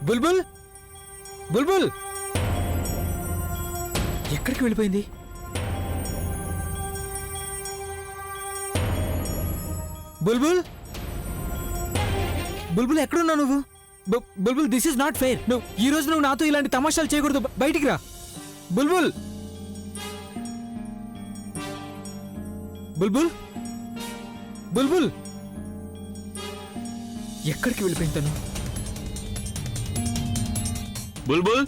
బుల్బుల్ బుల్బుల్ ఎక్కడికి వెళ్ళిపోయింది? బుల్బుల్ బుల్బుల్ ఎక్కడున్నావు నువ్వు? బుల్బుల్ దిస్ ఇస్ నాట్ ఫెయిర్. నువ్వు ఈ రోజు నువ్వు నాతో ఇలాంటి తమాషాలు చేయకూడదు. బయటికి రా బుల్బుల్. బుల్బుల్ బుల్బుల్ ఎక్కడికి వెళ్ళిపోయింది తను? బుల్బుల్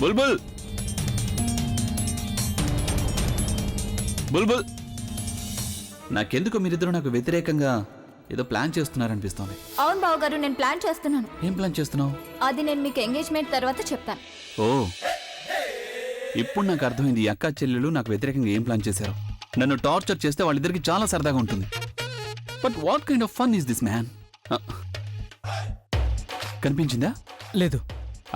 బుల్బుల్ బుల్బుల్ నాకెందుకు మీరిద్దరు నాకు వ్యతిరేకంగా ఏదో ప్లాన్ చేస్తున్నారనిపిస్తోంది. అవును బావగారు, నేను ప్లాన్ చేస్తున్నాను. ఏం ప్లాన్ చేస్తున్నావు? అది నేను మీకు ఎంగేజ్మెంట్ తర్వాత చెప్తాను. ఓ, ఇప్పుడు నాకు అర్థమైంది. ఈ అక్క చెల్లెలు నాకు వ్యతిరేకంగా ఏం ప్లాన్ చేశారు. నన్ను టార్చర్ చేస్తే వాళ్ళిద్దరికి చాలా సరదాగా ఉంటుంది. But what kind of fun is this man? కనిపించిందా? లేదు.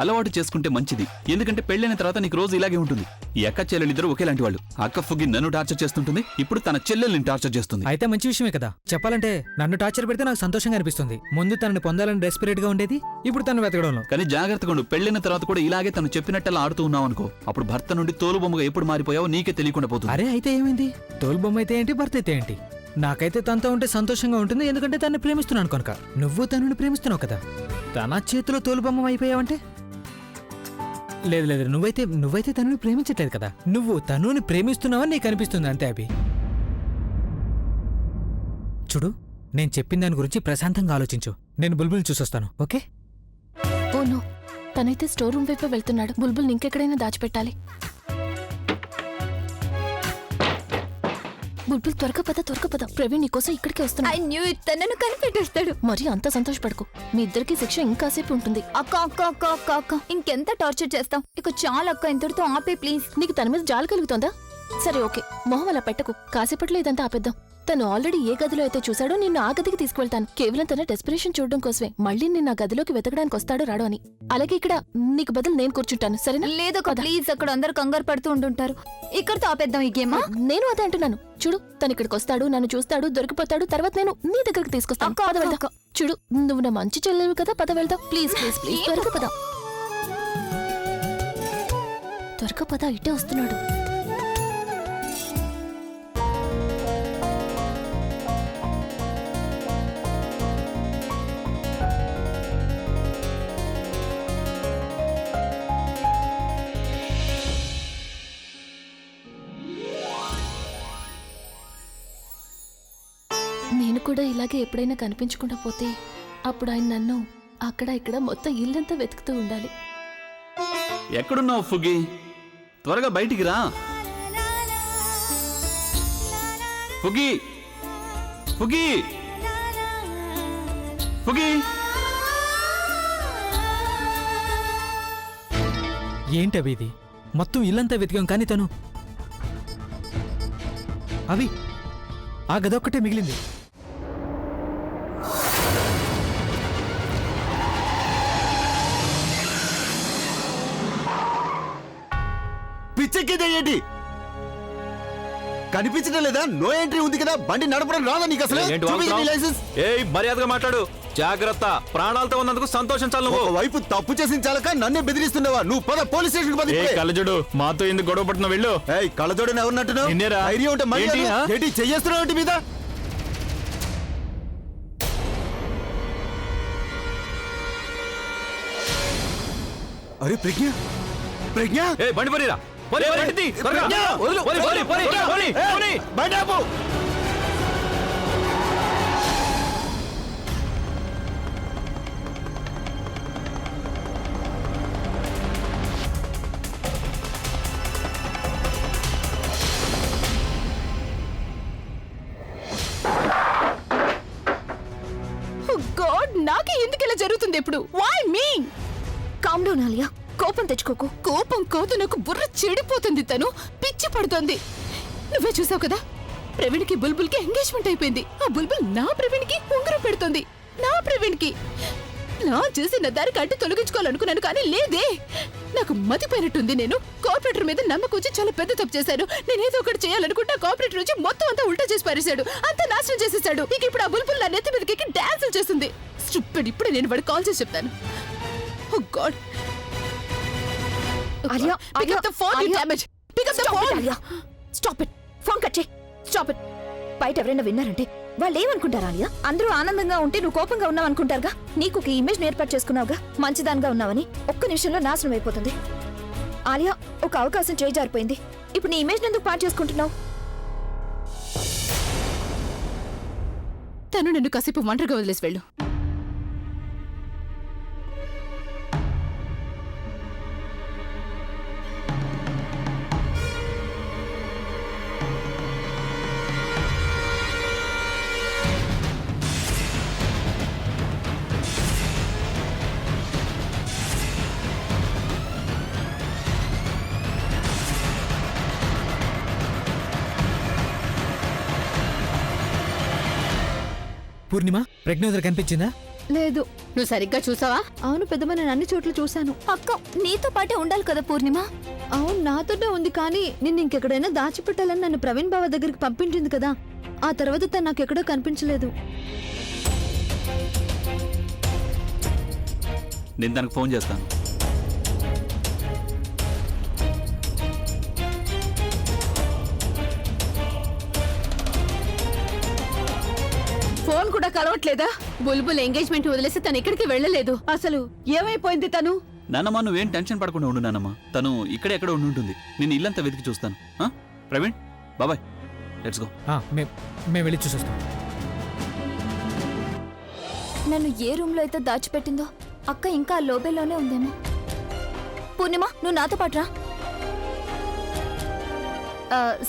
అలవాటు చేసుకుంటే మంచిది, ఎందుకంటే పెళ్ళైన తర్వాత నీకు రోజు ఇలాగే ఉంటుంది. ఈ అక్క చెల్లెలిద్దరూ ఒకేలాంటి వాళ్ళు. అక్క ఫుగి నన్ను టార్చర్ చేస్తుంటుంది, ఇప్పుడు తన చెల్లెల్ని టార్చర్ చేస్తుంది. అయితే మంచి విషయమే కదా. చెప్పాలంటే నన్ను టార్చర్ పెడితే నాకు సంతోషంగా అనిపిస్తుంది. ముందు తనని పొందాలని డెస్పరేట్ గా ఉండేది, ఇప్పుడు తను వెతకడంలో. కానీ జాగ్రత్తగా ఉండు. పెళ్ళైన తర్వాత కూడా ఇలాగే తను చెప్పినట్టలా ఆడుతూ ఉన్నావు అనుకో, అప్పుడు భర్త నుండి తోలుబొమ్మగా ఎప్పుడు మారిపోయావో నీకే తెలియకుండా పోతుంది. అరే అయితే ఏమైంది? తోలుబొమ్మ అయితే ఏంటి, భర్త అయితే ఏంటి? నాకైతే తనతో ఉంటే సంతోషంగా ఉంటుంది, ఎందుకంటే తనని ప్రేమిస్తున్నాను కనుక. నువ్వు తనని ప్రేమిస్తున్నావు కదా, తన చేతిలో తోలుబొమ్మ అయిపోయావంటే? లేదు లేదు, నువ్వైతే తనని ప్రేమించట్లేదు కదా. నువ్వు తనుని ప్రేమిస్తున్నావని నీకు అనిపిస్తుంది అంతే. అభి చూడు, నేను చెప్పిన దాని గురించి ప్రశాంతంగా ఆలోచించు. నేను బుల్బుల్ చూసొస్తాను, ఓకే? ఓ నో, తనైతే స్టోర్ రూమ్ వైపు వెళ్తున్నాడు. బుల్బుల్ ఇంకెక్కడైనా దాచిపెట్టాలి. బుల్బుల్ త్వరగా పద. ప్రవీణ్ నీకోసం ఇక్కడికే వస్తున్నాడు. ఐ న్యూ ఇట్, తనను కనిపెట్టేస్తాడు. మరి అంత సంతోషపడకు, మీ ఇద్దరికి శిక్ష ఇంకాసేపు ఉంటుంది. అక్క అక్క అక్క అక్క అక్క ఇంకెంత టార్చర్ చేస్తాం? ఇక చాలా అక్క, ఇంతటితో ఆపే ప్లీజ్. నీకు తన మీద జాలి కలుగుతోందా? సరే ఓకే, మొహం అలా పెట్టకు. కాసేపట్లో ఇదంతా ఆపేద్దాం. తను ఆల్రెడీ ఏ గదిలో అయితే చూశాడో నిన్ను ఆ గదికి తీసుకువెళ్తాను. కేవలం తన డెస్పిరేషన్ చూడడం కోసమే. మళ్ళీ నిన్న ఆ గదిలోకి వెతకడానికి వస్తాడో రాడో అని. అలాగే ఇక్కడ నీకు బదులు నేను కూర్చుంటాను, సరేనా? లేదు ప్లీజ్, అక్కడ అందరు కంగారు పడుతూ ఉంటుంటారు. ఇక్కడతో ఆపేద్దాం ఈ గేమ్. నేను అదే అంటున్నాను. చూడు, తను ఇక్కడికి వస్తాడు, నన్ను చూస్తాడు, దొరికిపోతాడు. తర్వాత నేను నీ దగ్గరికి తీసుకొస్తాను. పద వెళ్దాం. చూడు, నువ్వు నా మంచి చెల్లెవి కదా, పద వెళ్దాం. ప్లీజ్ ప్లీజ్ ప్లీజ్, త్వరగా పద. త్వరగా పద, ఇట్టే వస్తున్నాడు. నేను కూడా ఇలాగే ఎప్పుడైనా కనిపించకుండా పోతే అప్పుడు ఆయన నన్ను అక్కడ ఇక్కడ మొత్తం ఇల్లంతా వెతుకుతూ ఉండాలి. ఎక్కడున్నావు ఫుగి? త్వరగా బయటికి రా. ఫుగి ఫుగి ఫుగి ఏంటి అవి? ఇది మొత్తం ఇల్లంతా వెతికాం, కానీ తను అవి ఆ గదొక్కటే మిగిలింది. పిచ్చెక్కేదేంటి? కనిపించడం లేదా? నో ఎంట్రీ ఉంది కదా, బండి నడపడం రాదా నీకు అసలు? మర్యాదగా మాట్లాడు. జాగ్రత్త, ప్రాణాలతో ఉన్నందుకు సంతోషించాలి. నువ్వు వైపు తప్పు చేసిన చాలక నన్నే బెదిరిస్తున్నావా? నువ్వు పద పోలీస్ స్టేషన్ పద. కళ్ళజోడు, మాతో ఎందుకు గొడవ పడుతున్నావు? వెళ్ళు. కళ్ళజోడని ఎవరినట్టున్నావు? ధైర్యం ఉంటే ఏంటి చెయ్యేస్తున్నావు మీద? అరే ప్రజ్ఞ, ప్రజ్ఞ బండి పోనీరా. బండి ఆపు. నాకే ఎందుకు ఇలా జరుగుతుంది ఇప్పుడు? Why me? Calm down Alia, కోపం తెచ్చుకోకు. కోపం కాదు, నాకు బుర్ర చెడిపోతుంది. తను పిచ్చి పడుతోంది. నువ్వే చూసావు కదా, ప్రవీణ్కి బుల్బుల్కి ఎంగేజ్మెంట్ అయిపోయింది. ఆ బుల్బుల్ నా ప్రవీణ్కి ఉంగరం పెడుతోంది. నా ప్రవీణ్కి నా చేసి నా దారికి అడ్డు తొలగించుకోవాలనుకున్నాను, కానీ లేదే. నాకు మతిపోయినట్టుంది. నేను కార్పొరేటర్ మీద నమ్మకం వచ్చి చాలా పెద్ద తప్పు చేశాను. నేనేదో ఒకటి చేయాలనుకుంటే కార్పొరేటర్ వచ్చి మొత్తం అంతా ఉల్టా చేసి పారేశాడు, అంతా నాశనం చేసేసాడు. ఇక ఇప్పుడు ఆ బుల్బుల్ నా నెత్తి మీదకి డాన్సులు చేస్తుంది. స్టూపిడ్. ఇప్పుడే నేను వాడికి కాల్ చేసి చెప్తాను. Oh God. Alia, Pick up the phone, you damage. Pick up the phone. Stop it. Phone cut చేయి. Stop it. బయట ఎవరైనా విన్నారంటే వాళ్ళు ఏమనుకుంటారా ఆలియా? అందరూ ఆనందంగా ఉంటే నువ్వు కోపంగా ఉన్నావు అనుకుంటారుగా. నీకు ఒక ఇమేజ్ ఏర్పాటు చేసుకున్నావుగా మంచిదానిగా ఉన్నావని. ఒక్క నిమిషంలో నాశనం అయిపోతుంది. ఆలియా, ఒక అవకాశం చేయి జారిపోయింది. ఇప్పుడు నీ ఇమేజ్ ఎందుకు పాటు చేసుకుంటున్నావు? తను నన్ను కాసేపు ఒంటరిగా వదిలేసి వెళ్ళు. పూర్ణిమ, ప్రజ్ఞ వదిన కనిపించిందా? లేదు. నువ్వు సరిగ్గా చూసావా? అవును పెద్దమ్మ, నేను అన్ని చోట్ల చూశాను. అక్క నీతో పాటే ఉండాలి కదా పూర్ణిమ. అవును నాతోనే ఉంది, కానీ నిన్ను ఇంకెక్కడైనా దాచిపెట్టాలని నన్ను ప్రవీణ్ బావ దగ్గరికి పంపించింది కదా. ఆ తర్వాత తను నాకెక్కడో కనిపించలేదు. నేను తనకు ఫోన్ చేస్తాను. ఫోన్ కూడా కలవట్లేదా? బుల్బుల్ ఎంగేజ్మెంట్ వదిలేసి తను ఎక్కడికి వెళ్ళలేదు. అసలు ఏమైపోయింది తను? నాన్నమ్మ నువ్వేం టెన్షన్ పడకుండా ఉండు నాన్నమ్మ. తను ఇక్కడే ఎక్కడ ఉండి ఉంటుంది. నేను ఇల్లంతా వెతికి చూస్తాను. ప్రవీణ్, బాబాయ్, లెట్స్ గో. మేము వెళ్ళి చూసొస్తాం. నన్ను ఏ రూమ్ లో అయితే దాచిపెట్టిందో అక్క ఇంకా ఆ లోబేలోనే ఉందేమో. పూర్ణిమ, నువ్వు నాతో పాటు రా.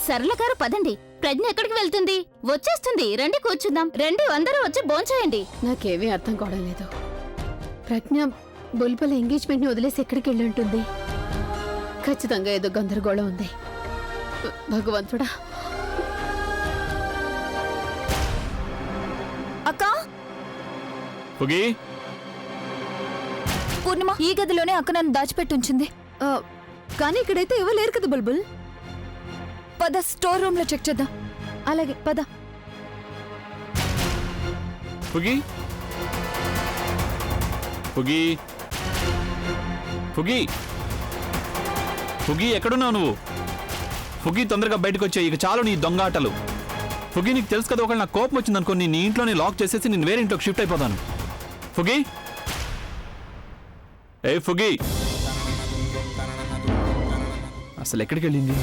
సరళ గారు పదండి. ప్రజ్ఞ ఎక్కడికి వెళ్తుంది? వచ్చేస్తుంది. రండి కూర్చుందాం. రండి అందరూ వచ్చి భోంచేయండి. నాకేమీ అర్థం కావడం లేదు. ప్రజ్ఞ బుల్బుల్ ఎంగేజ్మెంట్ ని వదిలేసి ఎక్కడికి వెళ్ళి ఉంటుంది? ఖచ్చితంగా ఏదో గందరగోళం ఉంది. భగవంతుడా. అక్క, పుగి, పూర్ణిమ ఈ గదిలోనే అక్క నన్ను దాచిపెట్టి ఉంచింది. కానీ ఇక్కడైతే ఎవరు లేరు కదా బుల్బుల్. పద స్టోర్ రూమ్ లో చెక్ చేద్దాం. అలాగే పద. పుగి, పుగి, పుగి, పుగి, ఎక్కడున్నావు నువ్వు? పుగి, తొందరగా బయటకు వచ్చాయి. ఇక చాలు నీ దొంగ ఆటలు. పుగి, నీకు తెలుసు కదా, ఒకవేళ నాకు కోపం వచ్చిందనుకో నీ ఇంట్లోనే లాక్ చేసేసి నేను వేరే ఇంట్లోకి షిఫ్ట్ అయిపోతాను. పుగి, ఏ పుగి, అసలు ఎక్కడికి వెళ్ళింది?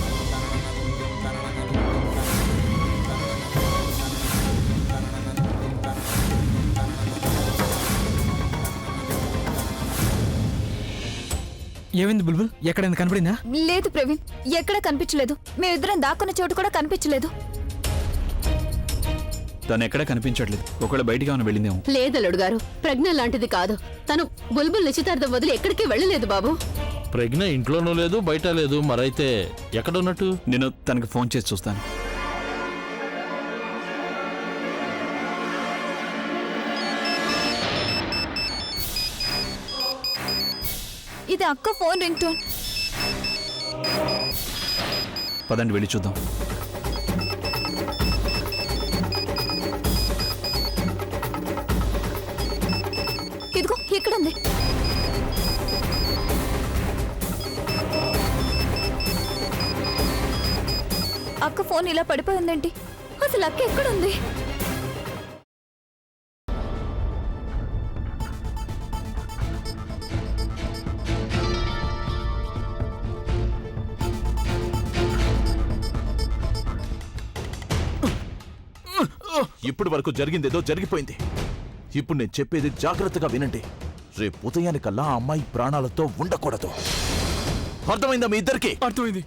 ఏమైంది బుల్బుల్? ఎక్కడైనా కనపడిందా? లేదు ప్రవీణ్, ఎక్కడ కనిపించలేదు. మేమిద్దరం దాక్కున్న చోటు కూడా కనిపించలేదు. తను ఎక్కడ కనిపించట్లేదు. ఒకవేళ బయటికి ఏమైనా వెళ్ళిందేమో. లేదల్లుడు గారు, ప్రజ్ఞ లాంటిది కాదు. తను బుల్బుల్ నిశ్చితార్థం వదిలి ఎక్కడికి వెళ్ళలేదు బాబు. ప్రజ్ఞ ఇంట్లోనూ లేదు, బయట లేదు. మరైతే ఎక్కడున్నట్టు? నేను తనకి ఫోన్ చేసి చూస్తాను. ఇది అక్క ఫోన్ రింగ్ టోన్. పదండి వెళ్ళి చూద్దాం. ఇదిగో ఇక్కడ ఉంది. అక్క ఫోన్ ఇలా పడిపోయిందేంటి? అసలు అక్క ఎక్కడుంది? ఇప్పటి వరకు జరిగిందేదో జరిగిపోయింది. ఇప్పుడు నేను చెప్పేది జాగ్రత్తగా వినండి. రేపు ఉదయానికల్లా ఆ అమ్మాయి ప్రాణాలతో ఉండకూడదు. అర్థమైందా మీ ఇద్దరికి? అర్థమైంది.